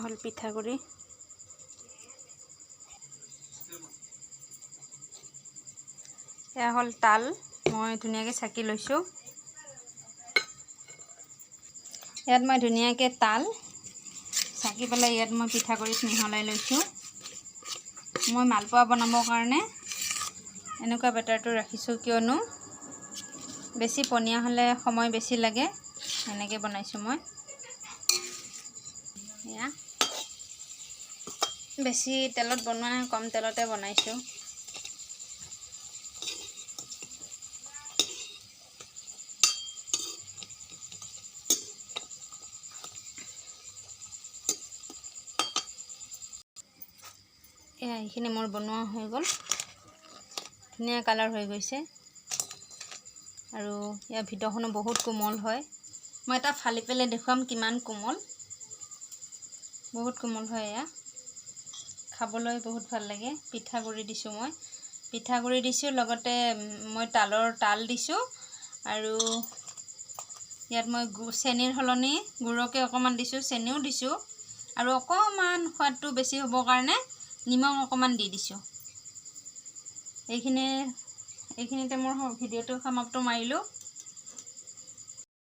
হল পিঠাগুড়ি এয়া হল তাল মই ধুনীয়াকৈ চাকি লৈছোঁ ইয়াত মই ধুনীয়াকৈ তাল চাকি পেলাই ইয়াত মই পিঠাগুড়িত মিহলাই লৈছোঁ মই মালপোৱা বনাবৰ কাৰণে এনেকুৱা বেটাৰটো ৰাখিছোঁ কিয়নো বেছি পনীয়া হ'লে সময় বেছি লাগে এনেকৈ বনাইছোঁ মই এয়া বেছি তেলত বনোৱা নাই কম তেলতে বনাইছোঁ এয়া এইখিনি মোৰ বনোৱা হৈ গ'ল ধুনীয়া কালাৰ হৈ গৈছে আৰু ইয়াৰ ভিতৰখনো বহুত কোমল হয় মই এটা ফালি পেলাই দেখুৱাম কিমান কোমল বহুত কোমল হয় এয়া খাবলৈ বহুত ভাল লাগে পিঠাগুড়ি দিছোঁ মই পিঠাগুড়ি দিছোঁ লগতে মই তাল দিছোঁ আৰু ইয়াত মই চেনিৰ সলনি গুড়কে অকণমান দিছোঁ চেনিও দিছোঁ আৰু অকণমান সোৱাদটো বেছি হ'বৰ কাৰণে নিমখ অকণমান দি দিছোঁ এইখিনিতে মোৰ ভিডিঅ'টো সমাপ্ত মাৰিলোঁ